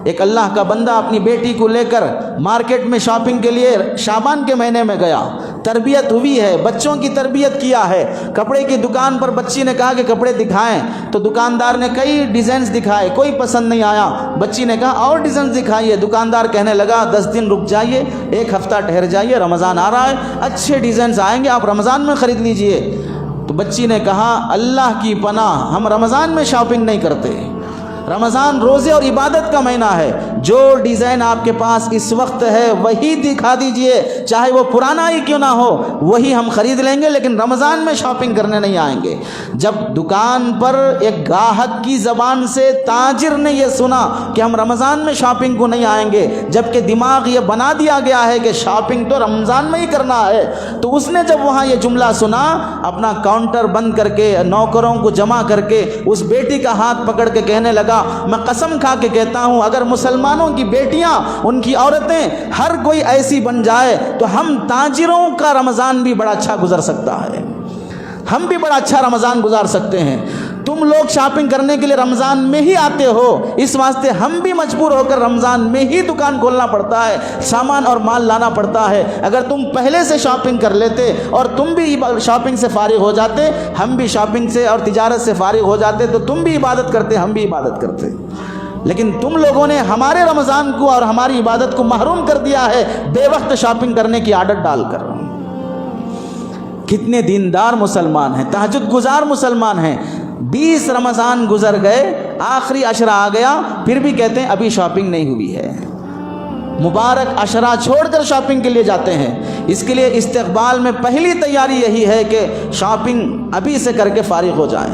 ایک اللہ کا بندہ اپنی بیٹی کو لے کر مارکیٹ میں شاپنگ کے لیے شعبان کے مہینے میں گیا، تربیت ہوئی ہے، بچوں کی تربیت کیا ہے، کپڑے کی دکان پر بچی نے کہا کہ کپڑے دکھائیں، تو دکاندار نے کئی ڈیزائنز دکھائے، کوئی پسند نہیں آیا، بچی نے کہا اور ڈیزائنز دکھائیے، دکاندار کہنے لگا 10 دن رک جائیے، 1 ہفتہ ٹھہر جائیے، رمضان آ رہا ہے، اچھے ڈیزائنز آئیں گے، آپ رمضان میں خرید لیجئے۔ تو بچی نے کہا اللہ کی پناہ، ہم رمضان میں شاپنگ نہیں کرتے، رمضان روزے اور عبادت کا مہینہ ہے، جو ڈیزائن آپ کے پاس اس وقت ہے وہی دکھا دیجئے، چاہے وہ پرانا ہی کیوں نہ ہو، وہی ہم خرید لیں گے، لیکن رمضان میں شاپنگ کرنے نہیں آئیں گے۔ جب دکان پر ایک گاہک کی زبان سے تاجر نے یہ سنا کہ ہم رمضان میں شاپنگ کو نہیں آئیں گے، جبکہ دماغ یہ بنا دیا گیا ہے کہ شاپنگ تو رمضان میں ہی کرنا ہے، تو اس نے جب وہاں یہ جملہ سنا، اپنا کاؤنٹر بند کر کے نوکروں کو جمع کر کے اس بیٹی کا ہاتھ پکڑ کے کہنے لگا، میں قسم کھا کے کہتا ہوں اگر مسلمانوں کی بیٹیاں، ان کی عورتیں ہر کوئی ایسی بن جائے تو ہم تاجروں کا رمضان بھی بڑا اچھا گزر سکتا ہے، ہم بھی بڑا اچھا رمضان گزار سکتے ہیں۔ تم لوگ شاپنگ کرنے کے لیے رمضان میں ہی آتے ہو، اس واسطے ہم بھی مجبور ہو کر رمضان میں ہی دکان کھولنا پڑتا ہے، سامان اور مال لانا پڑتا ہے۔ اگر تم پہلے سے شاپنگ کر لیتے اور تم بھی شاپنگ سے فارغ ہو جاتے، ہم بھی شاپنگ سے اور تجارت سے فارغ ہو جاتے، تو تم بھی عبادت کرتے، ہم بھی عبادت کرتے، لیکن تم لوگوں نے ہمارے رمضان کو اور ہماری عبادت کو محروم کر دیا ہے بے وقت شاپنگ کرنے کی عادت ڈال کر۔ کتنے دیندار مسلمان ہیں، تہجد گزار مسلمان ہیں، 20 رمضان گزر گئے، آخری عشرہ آ گیا، پھر بھی کہتے ہیں ابھی شاپنگ نہیں ہوئی ہے۔ مبارک عشرہ چھوڑ کر شاپنگ کے لیے جاتے ہیں۔ اس کے لیے استقبال میں پہلی تیاری یہی ہے کہ شاپنگ ابھی سے کر کے فارغ ہو جائیں۔